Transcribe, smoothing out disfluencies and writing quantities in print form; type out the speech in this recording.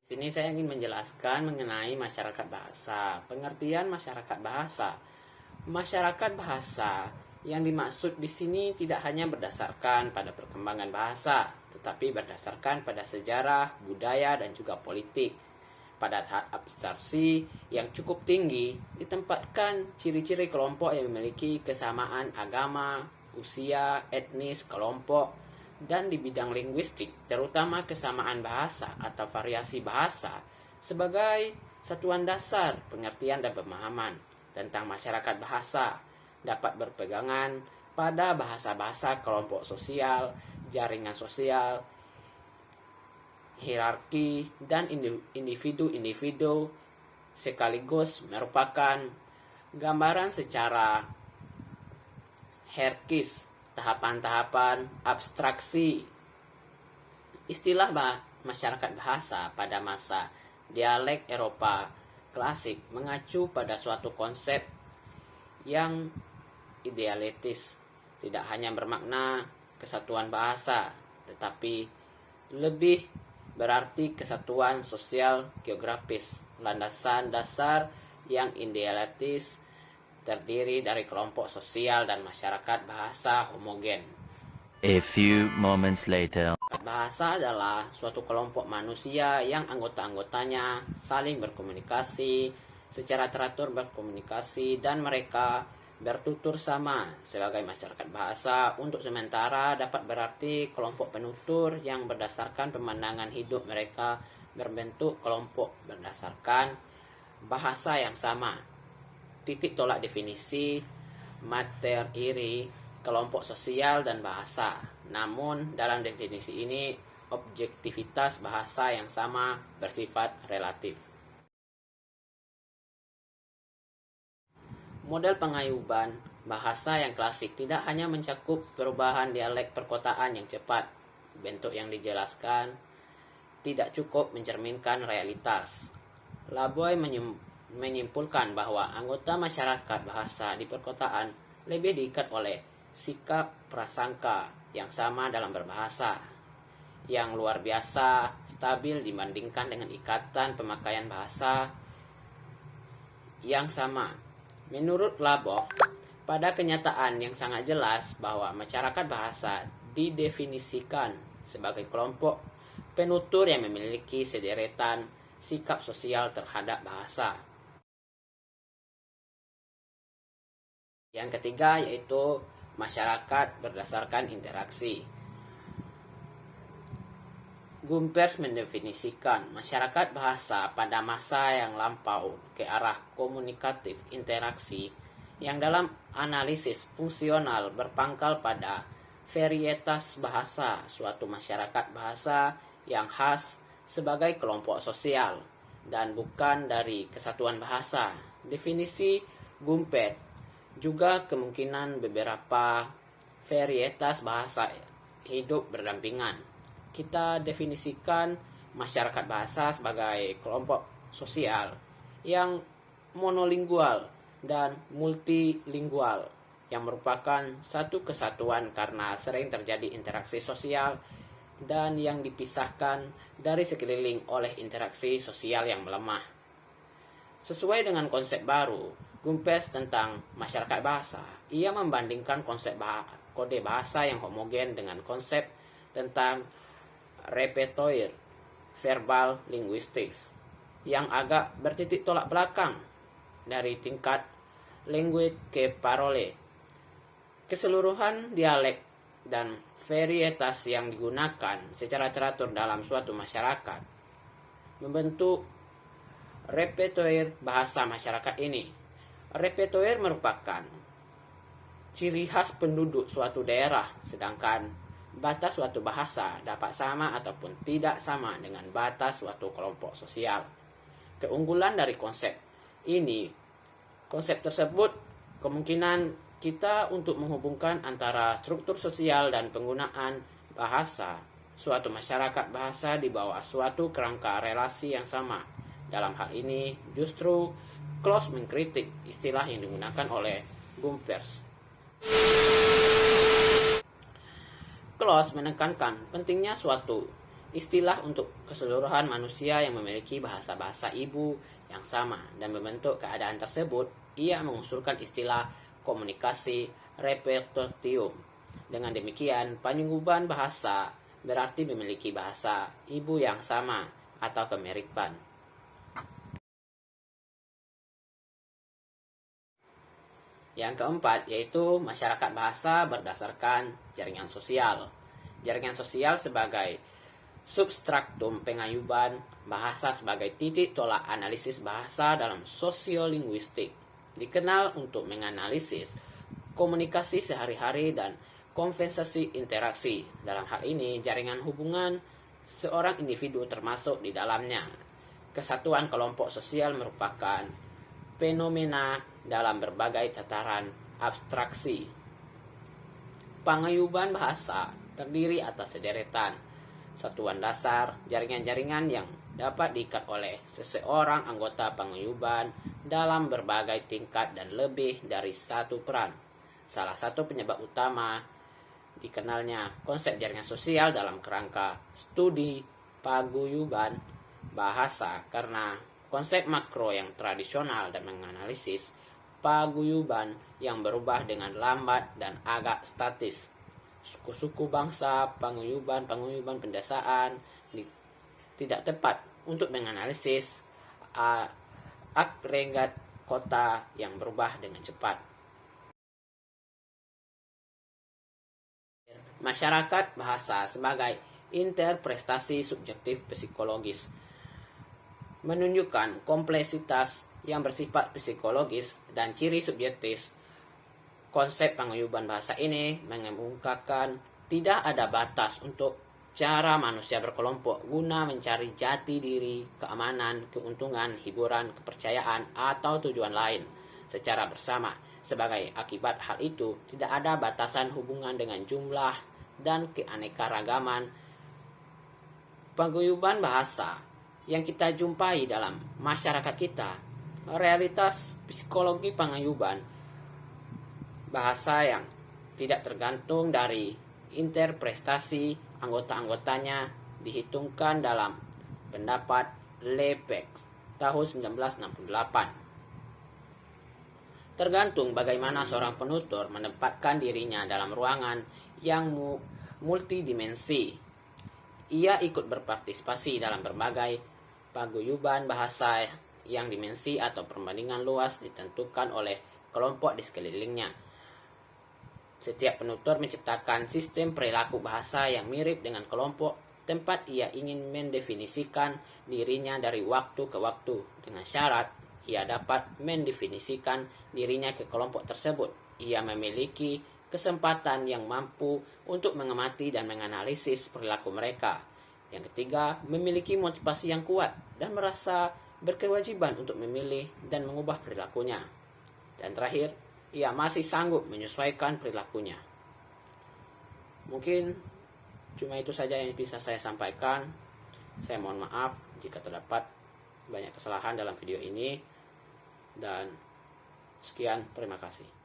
Sini saya ingin menjelaskan mengenai masyarakat bahasa. Pengertian masyarakat bahasa. Masyarakat bahasa yang dimaksud di sini tidak hanya berdasarkan pada perkembangan bahasa, tetapi berdasarkan pada sejarah, budaya, dan juga politik. Pada tahap abstraksi yang cukup tinggi, ditempatkan ciri-ciri kelompok yang memiliki kesamaan agama, usia, etnis, kelompok, dan di bidang linguistik, terutama kesamaan bahasa atau variasi bahasa, sebagai satuan dasar pengertian dan pemahaman tentang masyarakat bahasa dapat berpegangan pada bahasa-bahasa kelompok sosial, jaringan sosial, hierarki, dan individu-individu sekaligus merupakan gambaran secara hierarkis tahapan-tahapan abstraksi. Istilah masyarakat bahasa pada masa dialek Eropa klasik mengacu pada suatu konsep yang idealistis, tidak hanya bermakna kesatuan bahasa, tetapi lebih berarti kesatuan sosial geografis. Landasan dasar yang idealistis terdiri dari kelompok sosial dan masyarakat bahasa homogen. A few moments later. Bahasa adalah suatu kelompok manusia yang anggota-anggotanya saling berkomunikasi, secara teratur berkomunikasi, dan mereka bertutur sama. Sebagai masyarakat bahasa, untuk sementara dapat berarti kelompok penutur yang berdasarkan pemandangan hidup mereka berbentuk kelompok berdasarkan bahasa yang sama. Titik tolak definisi materi kelompok sosial dan bahasa. Namun dalam definisi ini objektivitas bahasa yang sama bersifat relatif. Model pengayuban bahasa yang klasik tidak hanya mencakup perubahan dialek perkotaan yang cepat. Bentuk yang dijelaskan tidak cukup mencerminkan realitas. Laboy menyimpulkan bahwa anggota masyarakat bahasa di perkotaan lebih diikat oleh sikap prasangka yang sama dalam berbahasa, yang luar biasa stabil dibandingkan dengan ikatan pemakaian bahasa yang sama. Menurut Labov, pada kenyataan yang sangat jelas bahwa masyarakat bahasa didefinisikan sebagai kelompok penutur yang memiliki sederetan sikap sosial terhadap bahasa. Yang ketiga yaitu masyarakat berdasarkan interaksi. Gumpers mendefinisikan masyarakat bahasa pada masa yang lampau ke arah komunikatif interaksi yang dalam analisis fungsional berpangkal pada varietas bahasa suatu masyarakat bahasa yang khas sebagai kelompok sosial dan bukan dari kesatuan bahasa. Definisi Gumpers juga kemungkinan beberapa varietas bahasa hidup berdampingan. Kita definisikan masyarakat bahasa sebagai kelompok sosial yang monolingual dan multilingual, yang merupakan satu kesatuan karena sering terjadi interaksi sosial dan yang dipisahkan dari sekeliling oleh interaksi sosial yang melemah. Sesuai dengan konsep baru Gumpers tentang masyarakat bahasa, ia membandingkan konsep kode bahasa yang homogen dengan konsep tentang repertoire verbal linguistics yang agak bertitik tolak belakang dari tingkat language ke parole. Keseluruhan dialek dan varietas yang digunakan secara teratur dalam suatu masyarakat membentuk repertoire bahasa masyarakat ini. Repertoire merupakan ciri khas penduduk suatu daerah, sedangkan batas suatu bahasa dapat sama ataupun tidak sama dengan batas suatu kelompok sosial. Keunggulan dari konsep tersebut kemungkinan kita untuk menghubungkan antara struktur sosial dan penggunaan bahasa suatu masyarakat bahasa di bawah suatu kerangka relasi yang sama. Dalam hal ini justru Claus mengkritik istilah yang digunakan oleh Gumpers. Claus menekankan pentingnya suatu istilah untuk keseluruhan manusia yang memiliki bahasa-bahasa ibu yang sama, dan membentuk keadaan tersebut, ia mengusulkan istilah komunikasi repertorium. Dengan demikian, panyuguban bahasa berarti memiliki bahasa ibu yang sama atau kemiripan. Yang keempat yaitu masyarakat bahasa berdasarkan jaringan sosial. Jaringan sosial sebagai substraktum pengayuban bahasa sebagai titik tolak analisis bahasa dalam sosiolinguistik. Dikenal untuk menganalisis komunikasi sehari-hari dan konversasi interaksi. Dalam hal ini, jaringan hubungan seorang individu termasuk di dalamnya. Kesatuan kelompok sosial merupakan fenomena dalam berbagai tataran abstraksi. Pangayuban bahasa terdiri atas sederetan satuan dasar jaringan-jaringan yang dapat diikat oleh seseorang anggota pangayuban dalam berbagai tingkat dan lebih dari satu peran. Salah satu penyebab utama dikenalnya konsep jaringan sosial dalam kerangka studi paguyuban bahasa karena konsep makro yang tradisional dan menganalisis paguyuban yang berubah dengan lambat dan agak statis. Suku-suku bangsa, paguyuban pendesaan tidak tepat untuk menganalisis agregat kota yang berubah dengan cepat. Masyarakat bahasa sebagai interpretasi subjektif psikologis menunjukkan kompleksitas yang bersifat psikologis dan ciri subjektif. Konsep pangayuban bahasa ini mengemukakan tidak ada batas untuk cara manusia berkelompok guna mencari jati diri, keamanan, keuntungan, hiburan, kepercayaan, atau tujuan lain secara bersama. Sebagai akibat hal itu, tidak ada batasan hubungan dengan jumlah dan keanekaragaman paguyuban bahasa yang kita jumpai dalam masyarakat kita. Realitas psikologi pangayuban bahasa yang tidak tergantung dari interpretasi anggota-anggotanya dihitungkan dalam pendapat Lepek tahun 1968. Tergantung bagaimana seorang penutur menempatkan dirinya dalam ruangan yang multidimensi. Ia ikut berpartisipasi dalam berbagai paguyuban bahasa yang dimensi atau perbandingan luas ditentukan oleh kelompok di sekelilingnya. Setiap penutur menciptakan sistem perilaku bahasa yang mirip dengan kelompok tempat ia ingin mendefinisikan dirinya dari waktu ke waktu. Dengan syarat, ia dapat mendefinisikan dirinya ke kelompok tersebut. Ia memiliki kesempatan yang mampu untuk mengamati dan menganalisis perilaku mereka. Yang ketiga, memiliki motivasi yang kuat dan merasa berkewajiban untuk memilih dan mengubah perilakunya. Dan terakhir, ia masih sanggup menyesuaikan perilakunya. Mungkin cuma itu saja yang bisa saya sampaikan. Saya mohon maaf jika terdapat banyak kesalahan dalam video ini. Dan sekian, terima kasih.